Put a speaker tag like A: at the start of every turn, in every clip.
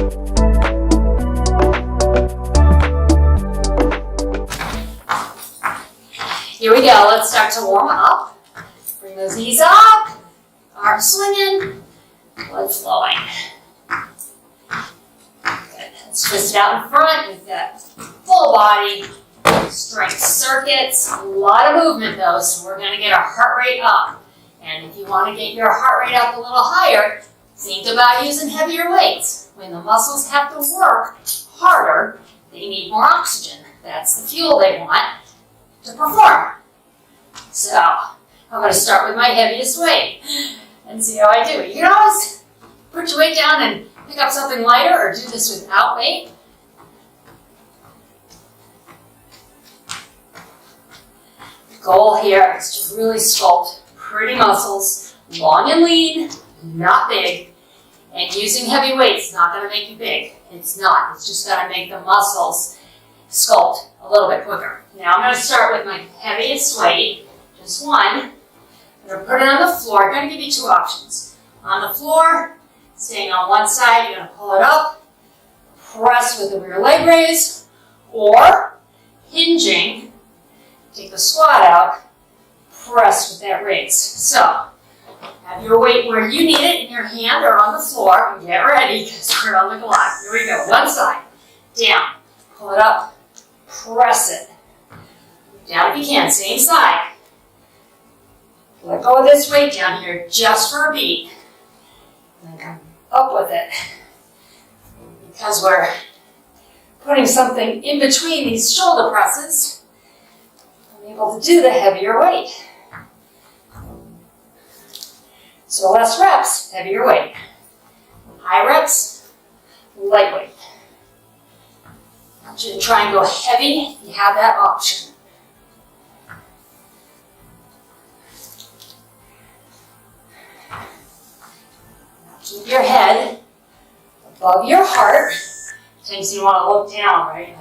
A: Here we go, let's start to warm up. Bring those knees up, arms swinging, blood flowing. Good, let's twist it out in front with that full body strength circuits. A lot of movement though, so we're gonna get our heart rate up. And if you wanna get your heart rate up a little higher, think about using heavier weights. When the muscles have to work harder, they need more oxygen. That's the fuel they want to perform. So, I'm going to start with my heaviest weight and see how I do. You can always put your weight down and pick up something lighter or do this without weight. The goal here is to really sculpt pretty muscles, long and lean, not big. And using heavy weights is not going to make you big. It's not. It's just going to make the muscles sculpt a little bit quicker. Now I'm going to start with my heaviest weight, just one. I'm going to put it on the floor. I'm going to give you two options. On the floor, staying on one side, you're going to pull it up, press with the rear leg raise, or hinging, take the squat out, press with that raise. So, have your weight where you need it in your hand or on the floor, and get ready because we're on the clock. Here we go. One side, down, pull it up, press it. Down if you can, same side. Let go of this weight down here just for a beat. And then come up with it. Because we're putting something in between these shoulder presses, I'm able to do the heavier weight. So less reps, heavier weight. High reps, lightweight. I want you to try and go heavy if you have that option. Keep your head above your heart. Sometimes you want to look down, right?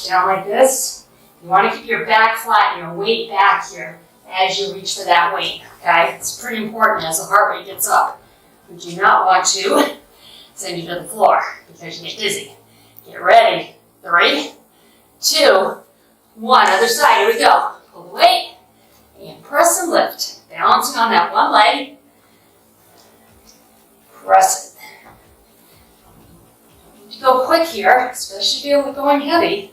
A: Down like this. You want to keep your back flat and your weight back here as you reach for that weight, okay? It's pretty important as the heart rate gets up. We do not want to send you to the floor because you get dizzy. Get ready. 3, 2, 1. Other side. Here we go. Pull the weight and press and lift. Balancing on that one leg. Press it. You need to go quick here, especially if you're going heavy.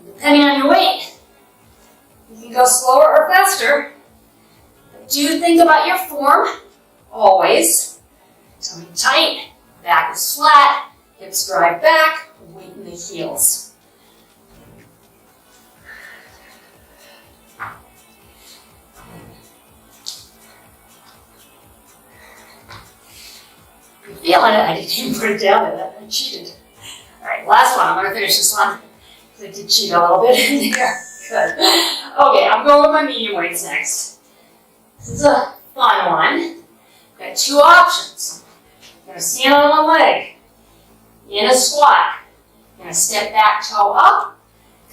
A: Depending on your weight, you can go slower or faster. But do think about your form, always. Tummy tight, back is flat, hips drive back, weight in the heels. Feeling it, I didn't even put it down there, I cheated. Alright, last one, I'm going to finish this one, because I did cheat a little bit in here. Good. Okay, I'm going with my medium weights next. This is a fun one. Got two options. You're going to stand on one leg, in a squat. You're going to step back, toe up,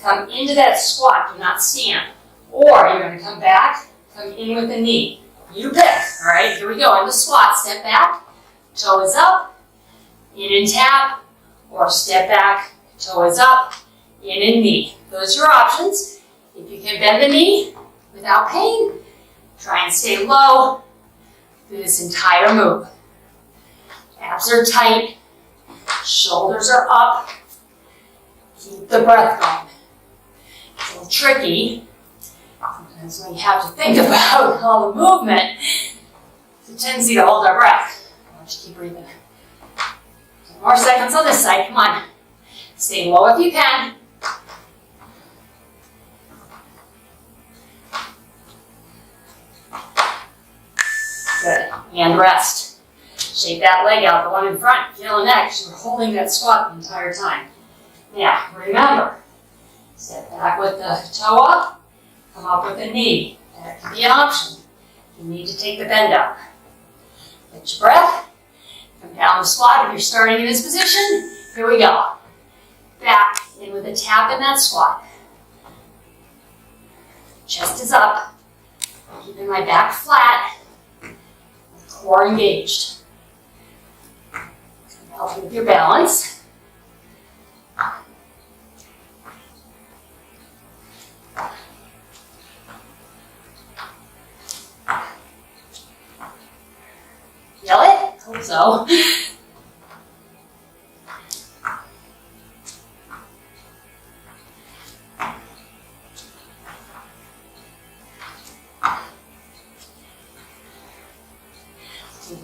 A: come into that squat, do not stand. Or you're going to come back, come in with the knee. You pick, alright, here we go, in the squat, step back, toe is up, in and tap, or step back, toe is up, in and knee. Those are your options. If you can bend the knee without pain, try and stay low through this entire move. Abs are tight, shoulders are up, keep the breath going. It's a little tricky, sometimes when you have to think about all the movement, it's a tendency to hold our breath. Just keep breathing. 10 more seconds on this side. Come on. Stay low if you can. Good. And rest. Shake that leg out, the one in front. Feel the neck. You're holding that squat the entire time. Now, remember, step back with the toe up. Come up with the knee. That could be an option. You need to take the bend up. Get your breath. Come down the squat if you're starting in this position. Here we go. Back in with a tap in that squat. Chest is up. Keeping my back flat. Core engaged. Help you with your balance. Feel it? Hope so.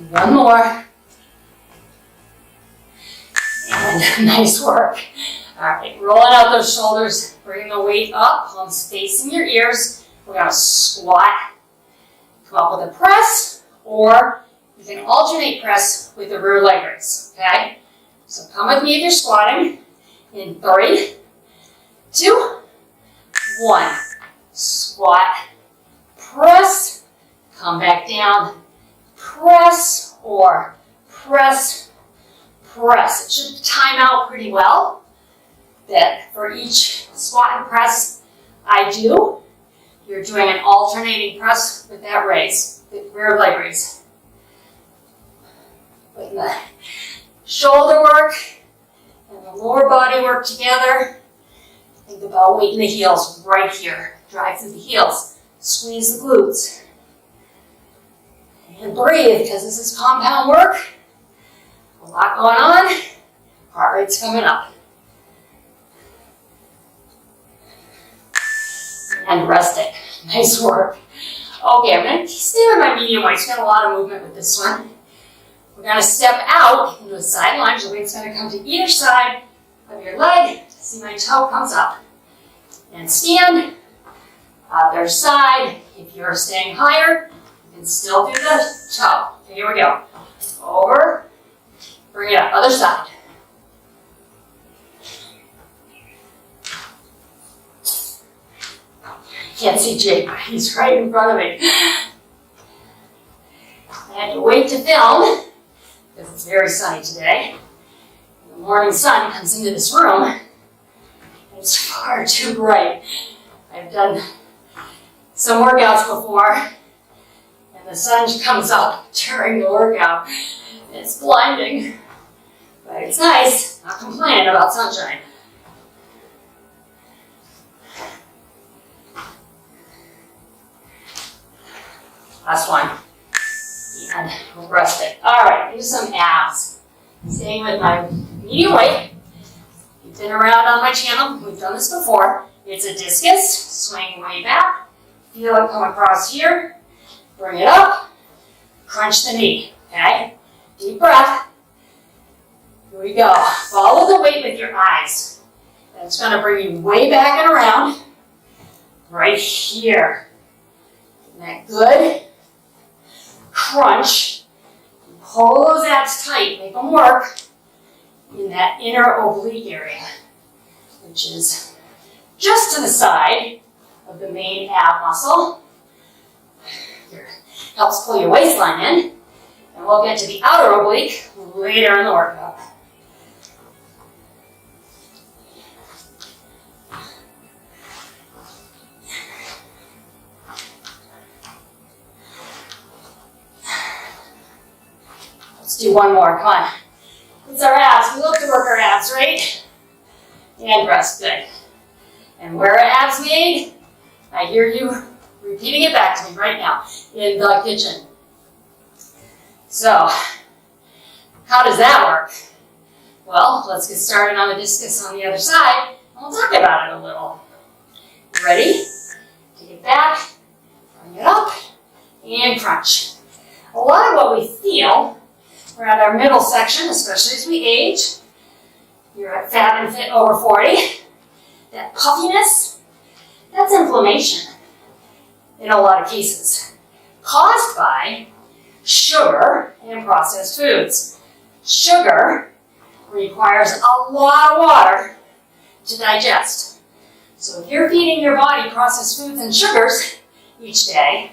A: One more. And nice work. All right, rolling out those shoulders, bringing the weight up, palms facing your ears. We're gonna squat. Come up with a press, or you can alternate press with the rear leg raise, okay? So come with me if you're squatting. In 3, 2, 1. Squat, press, come back down, press, or press, press. It should time out pretty well. That for each squat and press I do, you're doing an alternating press with that raise, the rear leg raise. Putting the shoulder work and the lower body work together. Think about weight in the heels right here. Drive through the heels. Squeeze the glutes. And breathe, because this is compound work. A lot going on. Heart rate's coming up. And rest it. Nice work. Okay, I'm going to stay with my medium weight. It's got a lot of movement with this one. We're going to step out into a side lunge. The weight's going to come to either side of your leg. See my toe comes up. And stand. Other side. If you're staying higher, you can still do the toe. Okay, here we go. Over. Bring it up. Other side. Can't see Jake, but he's right in front of me. I had to wait to film because it's very sunny today. The morning sun comes into this room and it's far too bright. I've done some workouts before and the sun comes up during the workout and it's blinding. But it's nice, not complaining about sunshine. Last one. And we'll rest it. All right, do some abs. Staying with my medium weight. You've been around on my channel. We've done this before. It's a discus. Swing way back. Feel it come across here. Bring it up. Crunch the knee. Okay? Deep breath. Here we go. Follow the weight with your eyes. That's going to bring you way back and around. Right here. Isn't that good? Crunch. Pull those abs tight. Make them work in that inner oblique area, which is just to the side of the main ab muscle. Here. Helps pull your waistline in. And we'll get to the outer oblique later in the workout. Let's do one more, come on. It's our abs, we love to work our abs, right? And rest, good. And where are abs made? I hear you repeating it back to me right now in the kitchen. So, how does that work? Well, let's get started on the discus on the other side, and we'll talk about it a little. Ready? Take it back, bring it up, and crunch. A lot of what we feel around our middle section, especially as we age, you're at fat and fit over 40, that puffiness, that's inflammation in a lot of cases, caused by sugar and processed foods. Sugar requires a lot of water to digest. So if you're feeding your body processed foods and sugars each day,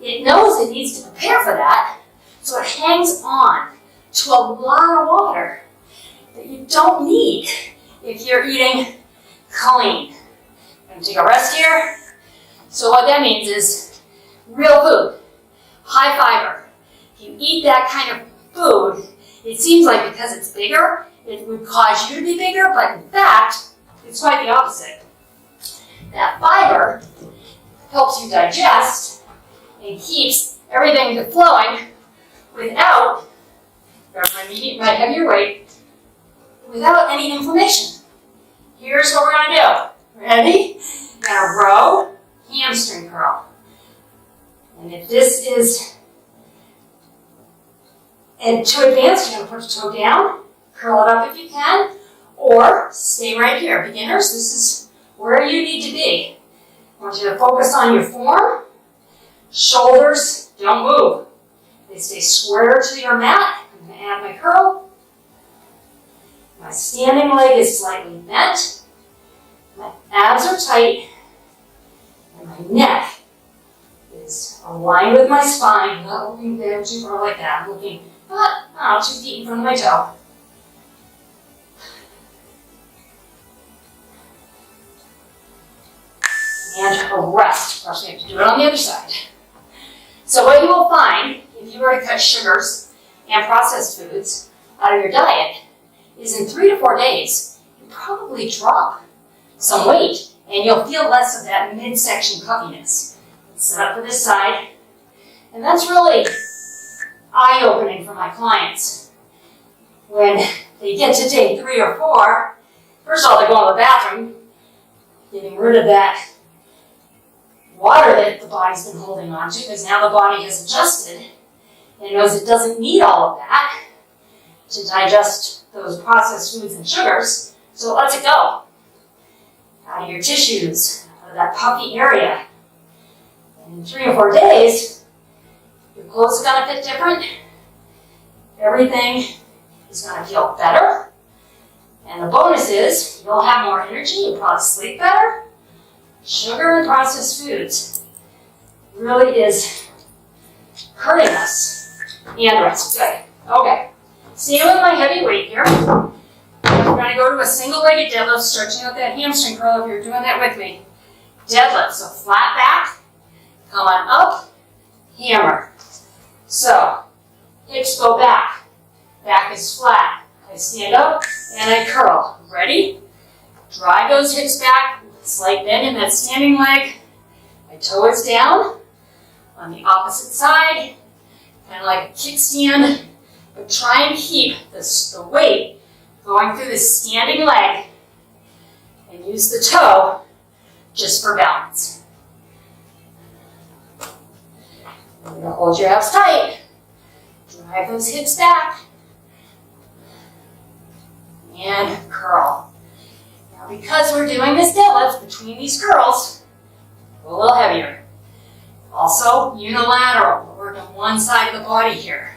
A: it knows it needs to prepare for that, so it hangs on to a lot of water that you don't need if you're eating clean. I'm going to take a rest here. So what that means is real food, high fiber. If you eat that kind of food, It seems like because it's bigger, it would cause you to be bigger, but in fact, it's quite the opposite. That fiber helps you digest and keeps everything flowing without, my heavier weight, without any inflammation. Here's what we're going to do. Ready? We're going to row, hamstring curl. And if this is, and to advance, you're going to put your toe down, curl it up if you can, or stay right here. Beginners, this is where you need to be. I want you to focus on your form. Shoulders don't move. They stay square to your mat. I'm going to add my curl. My standing leg is slightly bent. My abs are tight. And my neck is aligned with my spine. I'm not looking there too far like that. I'm looking about 2 feet in front of my toe. And a rest. Of course, we have to do it on the other side. So what you will find, if you were to cut sugars and processed foods out of your diet, is in 3 to 4 days, you probably drop some weight, and you'll feel less of that midsection puffiness. Set up for this side. And that's really eye-opening for my clients. When they get to day 3 or 4, first of all, they're going to the bathroom, getting rid of that water that the body's been holding on to, because now the body has adjusted and knows it doesn't need all of that to digest those processed foods and sugars, so it lets it go. Out of your tissues, out of that puffy area. And in 3 or 4 days, your clothes are going to fit different. Everything is going to feel better. And the bonus is, you'll have more energy, you'll probably sleep better. Sugar and processed foods really is hurting us. And rest. Good. Okay. Stay with my heavy weight here. We're going to go to a single-legged deadlift, stretching out that hamstring curl if you're doing that with me. Deadlift. So flat back. Come on up. Hammer. So hips go back. Back is flat. I stand up and I curl. Ready? Drive those hips back. Slight bend in that standing leg. My toe is down. On the opposite side, kind of like a kickstand, but try and keep the weight going through the standing leg and use the toe just for balance. You're going to hold your abs tight. Drive those hips back. And curl. Now, because we're doing this deadlift between these curls, go a little heavier. Also, unilateral. We're working one side of the body here,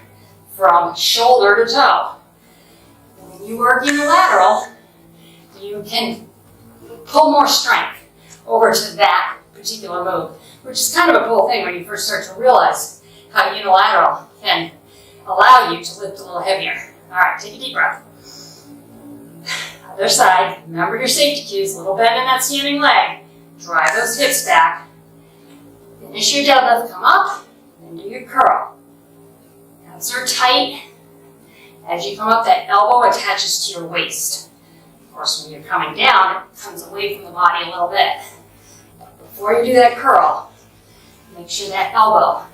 A: from shoulder to toe. When you work unilateral, you can pull more strength over to that particular move, which is kind of a cool thing when you first start to realize how unilateral can allow you to lift a little heavier. All right, take a deep breath. Other side, remember your safety cues, a little bend in that standing leg. Drive those hips back. Finish your deadlift, come up, and do your curl. Abs are tight. As you come up, that elbow attaches to your waist. Of course, when you're coming down, it comes away from the body a little bit. But before you do that curl, make sure that elbow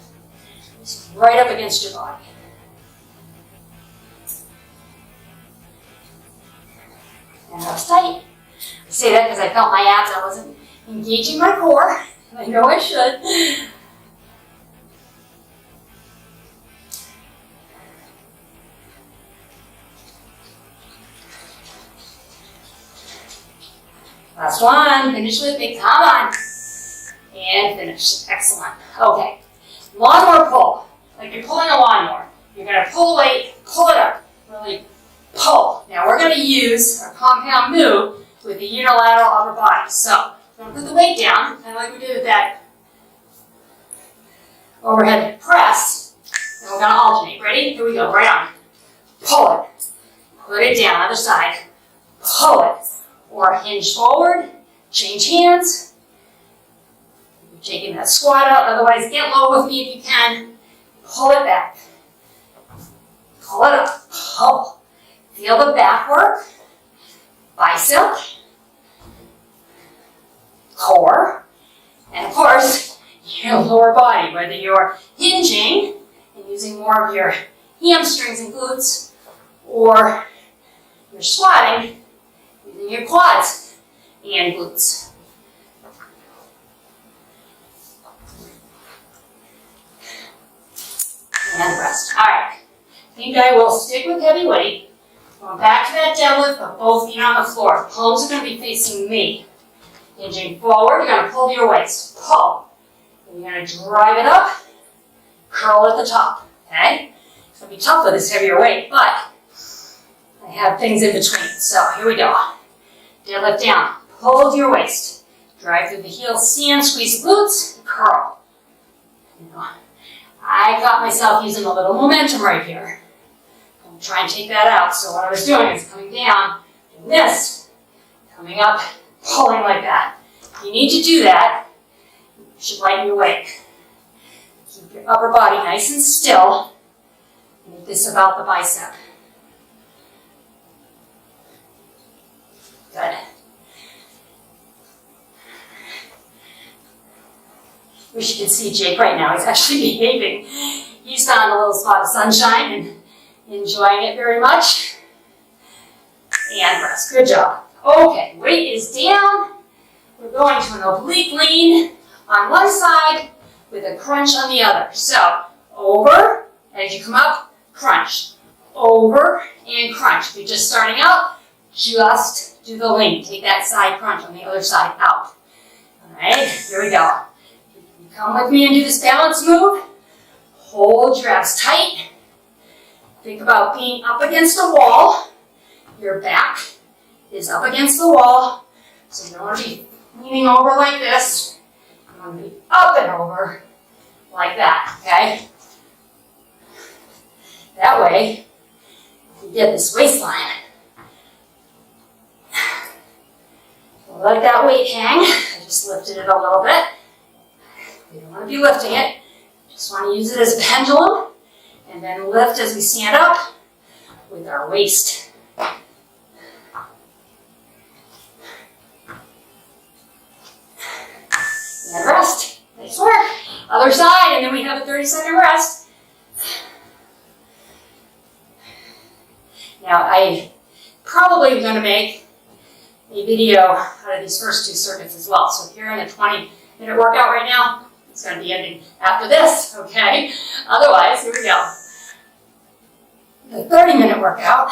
A: is right up against your body. And abs tight. I say that because I felt my abs. I wasn't engaging my core. I know I should. Last one. Finish with me. Come on. And finish. Excellent. Okay. Lawnmower pull. Like you're pulling a lawnmower. You're going to pull weight, pull it up. Really pull. Now we're going to use our compound move with the unilateral upper body. So we're going to put the weight down, kind of like we did with that overhead press. And we're going to alternate. Ready? Here we go. Right on. Pull it. Put it down. Other side. Pull it. Or hinge forward. Change hands. You're taking that squat out. Otherwise, get low with me if you can. Pull it back. Pull it up. Pull. Feel the back work. Bicep. Core. And of course, your lower body, whether you're hinging and using more of your hamstrings and glutes, or you're squatting using your quads and glutes. And rest. All right. I think I will stick with heavy weight. Going back to that deadlift, but both feet on the floor. Palms are going to be facing me. Hinging forward, you're going to pull your waist. Pull. And you're going to drive it up. Curl at the top. Okay? It's going to be tough with this heavier weight, but I have things in between. So here we go. Deadlift down. Pull with your waist. Drive through the heels, stand, squeeze the glutes, curl. I got myself using a little momentum right here. I'm going to try and take that out. So what I was doing is coming down, doing this, coming up, pulling like that. If you need to do that, you should lighten your weight. Keep your upper body nice and still. Make this about the bicep. Good. Wish you could see Jake right now. He's actually behaving. He's found a little spot of sunshine and enjoying it very much. And rest. Good job. Okay, weight is down. We're going to an oblique lean on one side with a crunch on the other. So, over, as you come up, crunch. Over and crunch. If you're just starting out, just do the lean. Take that side crunch on the other side out. Alright, here we go. Come with me and do this balance move. Hold your abs tight. Think about being up against a wall. Your back is up against the wall. So you don't want to be leaning over like this. You want to be up and over like that, okay? That way, you get this waistline. Let that weight hang. I just lifted it a little bit. You don't want to be lifting it. Just want to use it as a pendulum. And then lift as we stand up with our waist. And rest. Nice work. Other side, and then we have a 30-second rest. Now, I probably am going to make a video out of these first two circuits as well. So if you're in a 20-minute workout right now, it's going to be ending after this, okay? Otherwise, here we go. The 30-minute workout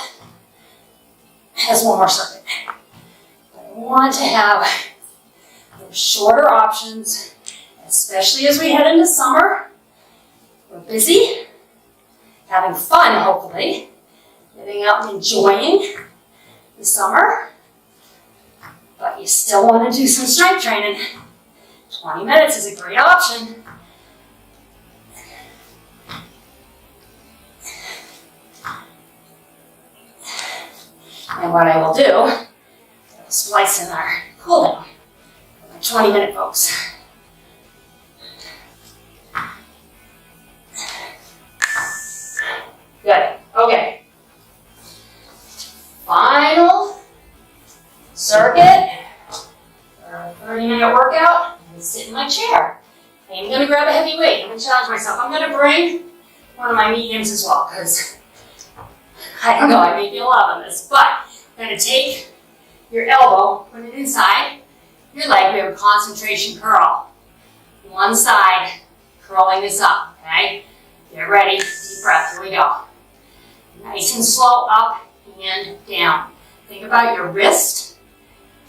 A: has one more circuit. I want to have shorter options, especially as we head into summer. We're busy, having fun, hopefully, getting out and enjoying the summer, but you still want to do some strength training. 20 minutes is a great option. And what I will do, I'll splice in our cool down. 20-minute, folks. Good. Okay. Final circuit for a 30-minute workout. I'm going to sit in my chair. I'm going to grab a heavy weight. I'm going to challenge myself. I'm going to bring one of my mediums as well, because I don't know, I may be allowed on this, but I'm going to take your elbow, put it inside your leg. We have a concentration curl. One side, curling this up, okay? Get ready, deep breath, here we go. Nice and slow, up and down. Think about your wrist,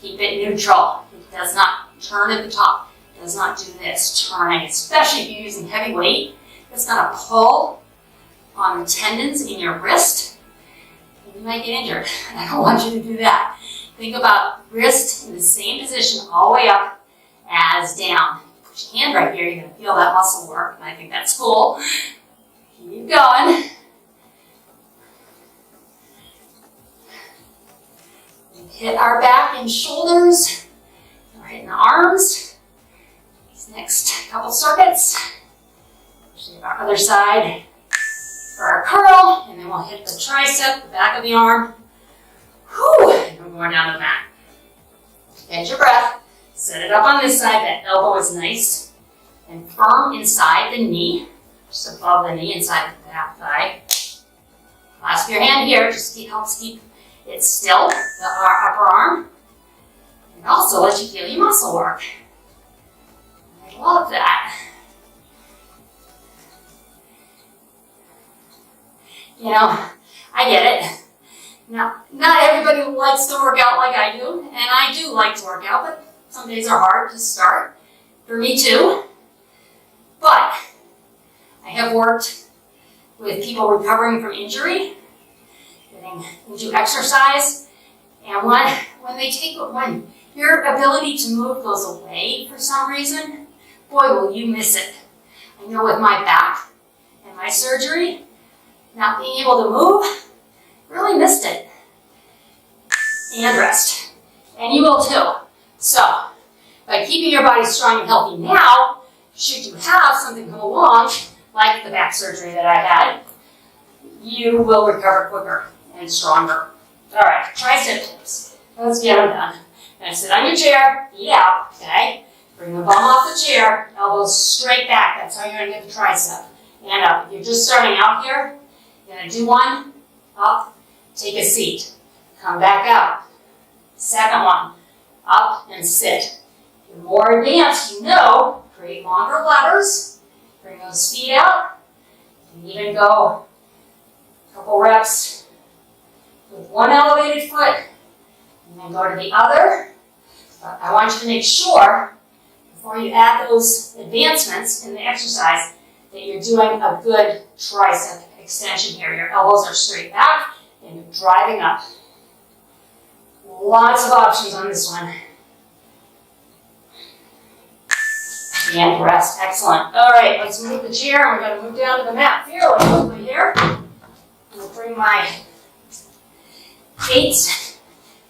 A: keep it neutral. It does not turn at the top. It does not do this, turning, especially if you're using heavy weight. It's gonna pull on the tendons in your wrist. You might get injured. I don't want you to do that. Think about wrist in the same position all the way up as down. Put your hand right here, you're going to feel that muscle work, and I think that's cool. Keep going. We hit our back and shoulders. We're hitting the arms. These next couple circuits. Our other side for our curl, and then And we'll hit the tricep, the back of the arm. Whew, and we're going down to the mat. Catch your breath. Set it up on this side. That elbow is nice and firm inside the knee, just above the knee, inside the back thigh. Clasp your hand here, just helps keep it still, the upper arm. And also let you feel your muscle work. I love that. You know, I get it. Now, not everybody likes to work out like I do, and I do like to work out, but some days are hard to start. For me too. But I have worked with people recovering from injury, getting into exercise, and when your ability to move goes away for some reason, boy, will you miss it. I know with my back and my surgery, not being able to move, really missed it. And rest. And you will too. So, by keeping your body strong and healthy now, should you have something come along, like the back surgery that I had, you will recover quicker and stronger. All right, tricep dips. Let's get them done. Now sit on your chair, feet out, okay? Bring the bum off the chair, elbows straight back. That's how you're gonna get the tricep. And up. If you're just starting out here, you're gonna do one, up, take a seat. Come back out. Second one, up and sit. If you're more advanced, you know, create longer levers. Bring those feet out. You can even go a couple reps with one elevated foot, and then go to the other. But I want you to make sure, before you add those advancements in the exercise, that you're doing a good tricep extension here. Your elbows are straight back, and you're driving up. Lots of options on this one. And rest. Excellent. All right, let's move the chair, and we're going to move down to the mat fairly quickly here. I'll bring my weights.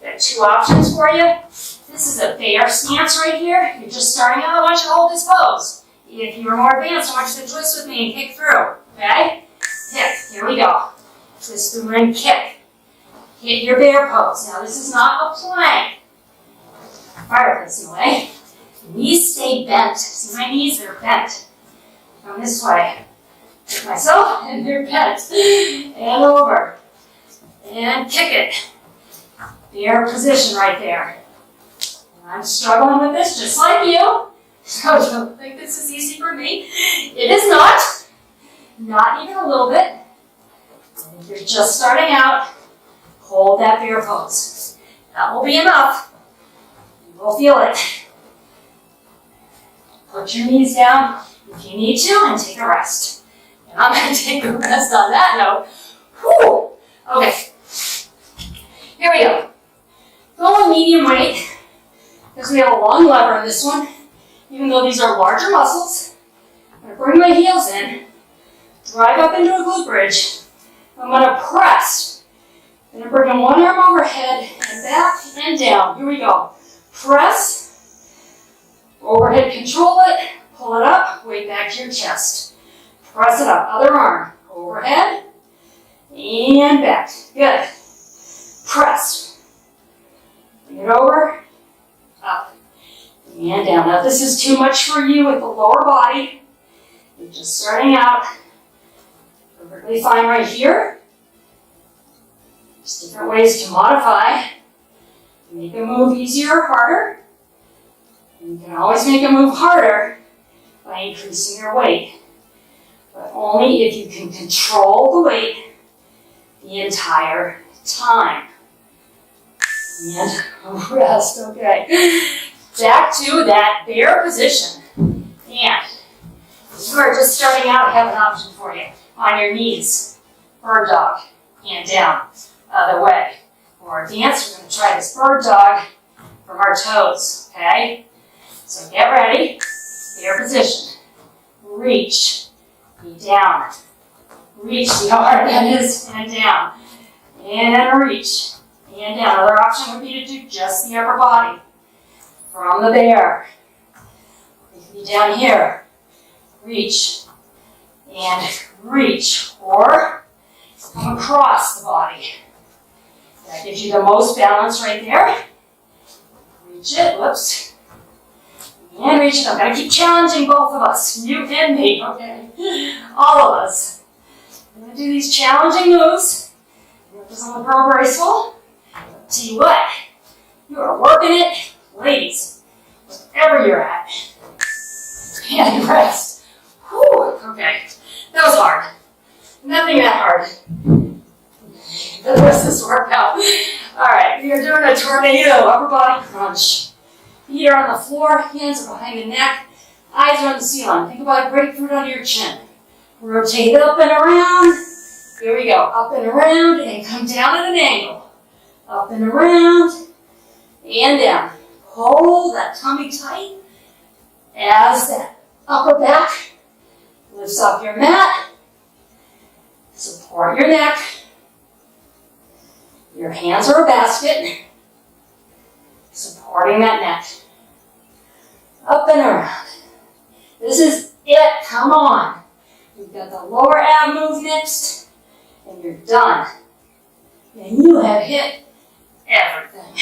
A: Got two options for you. This is a bear stance right here. You're just starting out. I want you to hold this pose. If you're more advanced, I want you to twist with me and kick through. Okay? Kick. Here we go. Twist through and kick. Hit your bear pose. Now, this is not a plank. Fireplace in a way. Knees stay bent. See my knees? They're bent. Come this way. Hit myself, and they're bent. And over. And kick it. Bear position right there. And I'm struggling with this just like you. So don't think this is easy for me. It is not. Not even a little bit. And if you're just starting out, hold that bear pose. That will be enough. You will feel it. Put your knees down if you need to and take a rest. And I'm going to take a rest on that note. Whew. Okay. Here we go. Go medium weight because we have a long lever in this one. Even though these are larger muscles, I'm going to bring my heels in, drive up into a glute bridge. I'm going to press. I'm going to bring one arm overhead and back and down. Here we go. Press. Overhead, control it. Pull it up. Weight back to your chest. Press it up. Other arm. Overhead. And back. Good. Press. Bring it over. Up. And down. Now, if this is too much for you with the lower body, you're just starting out. Perfectly fine right here. Just different ways to modify. Make a move easier or harder. And you can always make a move harder by increasing your weight. But only if you can control the weight the entire time. And rest, okay. Back to that bear position. And if you are just starting out, I have an option for you. On your knees, bird dog, hand down, other way. For advanced, we're going to try this bird dog from our toes, okay? So get ready, bear position. Reach, knee down. Reach, see how hard that is, and down. And reach, and down. Another option would be to do just the upper body. From the bear. You can be down here. Reach. And reach. Or Come across the body. That gives you the most balance right there. Reach it, whoops. And reach it up. Gotta keep challenging both of us, you and me, okay? All of us. We're gonna do these challenging moves. It doesn't look real graceful. But tell you what, you are working it, ladies, wherever you're at. And rest. Whew, okay. That was hard. Nothing that hard. The rest of this workout. Alright, we are doing a tornado upper body crunch. Feet are on the floor, hands are behind the neck, eyes are on the ceiling. Think about a grapefruit under your chin. Rotate up and around. Here we go. Up and around and come down at an angle. Up and around and down. Hold that tummy tight as that upper back lifts off your mat. Support your neck. Your hands are a basket. Supporting that neck. Up and around. This is it. Come on. We've got the lower ab move next. And you're done. And you have hit everything.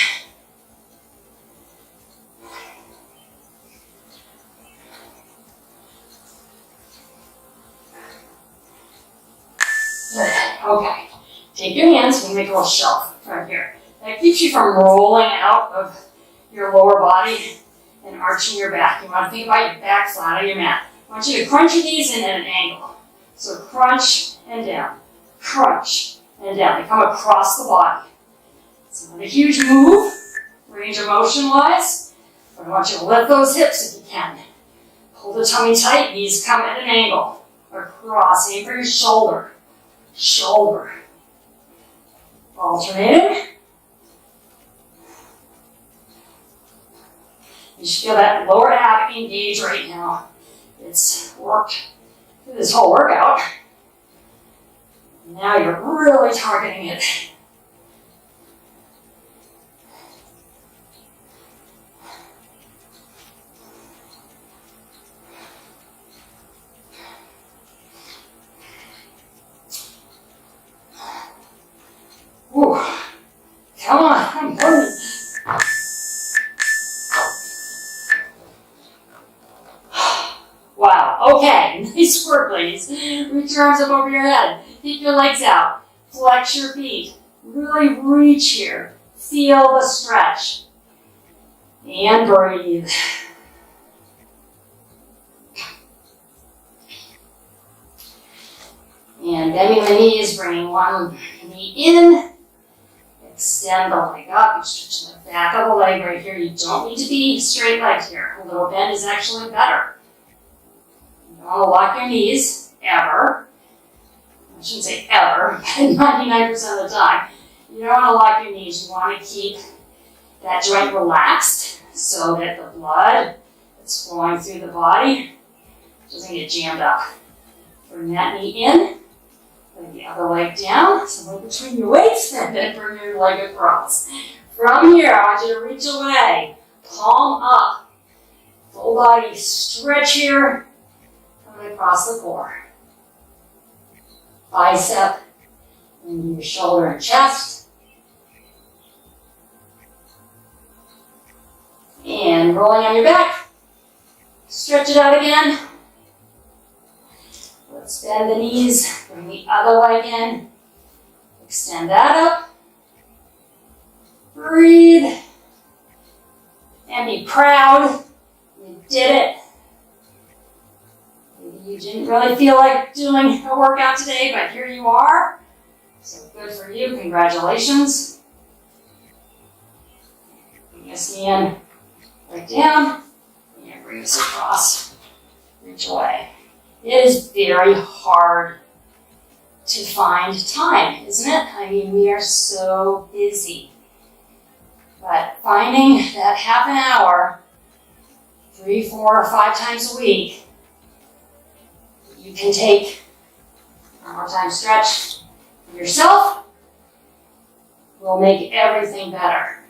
A: Okay. Take your hands and make a little shelf right here. That keeps you from rolling out of your lower body and arching your back. You want to think about your back flat on your mat. I want you to crunch your knees in at an angle. So crunch and down. Crunch and down. They come across the body. It's not a huge move, range of motion wise, but I want you to lift those hips if you can. Hold the tummy tight, knees come at an angle. Across, aim for your shoulder. Shoulder. Alternating. You should feel that lower ab engage right now. It's worked through this whole workout. Now you're really targeting it. Ooh. Come on, I'm burning. Wow, okay, nice work, ladies. Reach your arms up over your head. Keep your legs out. Flex your feet. Really reach here. Feel the stretch. And breathe. And bending the knees, bringing one knee in. Extend the leg up. You're stretching the back of the leg right here. You don't need to be straight legged here. A little bend is actually better. You don't want to lock your knees, ever. I shouldn't say ever, but 99% of the time. You don't want to lock your knees. You want to keep that joint relaxed so that the blood that's flowing through the body doesn't get jammed up. Bring that knee in. Bring the other leg down, somewhere between your weights, and then bring your leg across. From here, I want you to reach away, palm up, full body stretch here, coming across the core. Bicep into your shoulder and chest. And rolling on your back, stretch it out again. Let's bend the knees, bring the other leg in, extend that up, breathe, and be proud. You did it. Maybe you didn't really feel like doing a workout today, but here you are. So good for you, congratulations. Bring this knee in, right down, and bring this across, reach away. It is very hard to find time, isn't it? I mean, we are so busy. But finding that half an hour, 3, 4, or 5 times a week, you can take one more time stretch yourself, will make everything better.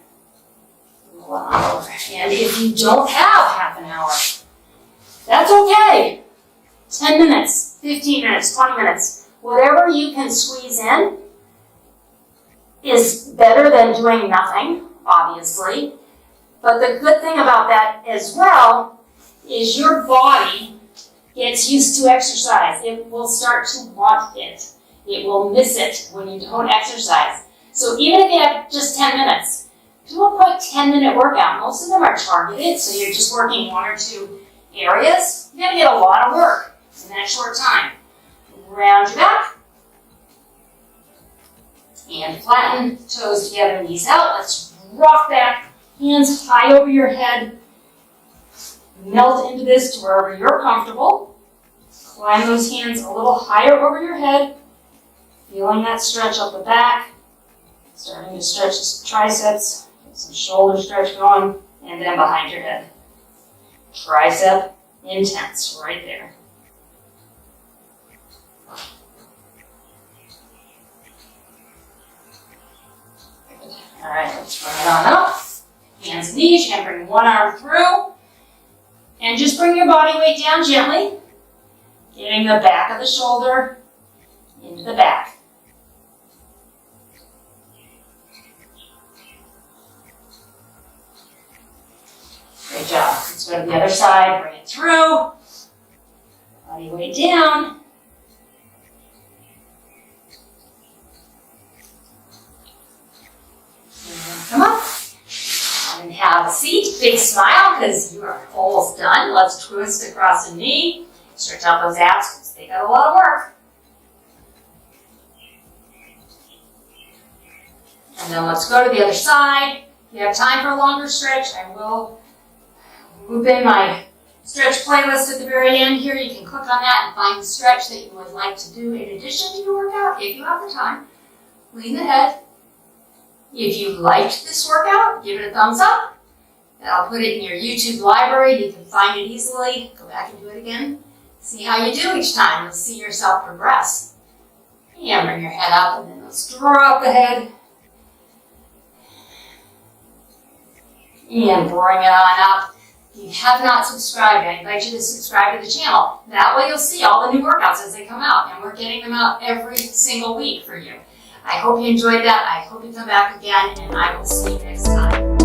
A: Roll on over. And if you don't have half an hour, that's okay. 10 minutes, 15 minutes, 20 minutes, Whatever you can squeeze in is better than doing nothing, obviously. But the good thing about that as well is your body gets used to exercise. It will start to want it. It will miss it when you don't exercise. So even if you have just 10 minutes, do a quick 10-minute workout. Most of them are targeted, so you're just working 1 or 2 areas. You're going to get a lot of work in that short time. Round your back. And flatten, toes together, knees out. Let's rock back, hands high over your head. Melt into this to wherever you're comfortable. Climb those hands a little higher over your head. Feeling that stretch up the back. Starting to stretch the triceps. Get some shoulder stretch going. And then behind your head. Tricep intense right there. Good. All right, let's bring it on up. Hands and knees. You're going to bring one arm through. And just bring your body weight down gently. Getting the back of the shoulder into the back. Great job. Let's go to the other side. Bring it through. Body weight down. And come up. And have a seat. Big smile because you are almost done. Let's twist across the knee. Stretch out those abs because they got a lot of work. And then let's go to the other side. If you have time for a longer stretch, I will loop in my stretch playlist at the very end here. You can click on that and find the stretch that you would like to do in addition to your workout if you have the time. Lean the head. If you liked this workout, give it a thumbs up. And I'll put it in your YouTube library. You can find it easily. Go back and do it again. See how you do each time. You'll see yourself progress. And bring your head up, and then let's drop the head. And bring it on up. If you have not subscribed, I invite you to subscribe to the channel. That way you'll see all the new workouts as they come out. And we're getting them out every single week for you. I hope you enjoyed that. I hope you come back again, and I will see you next time.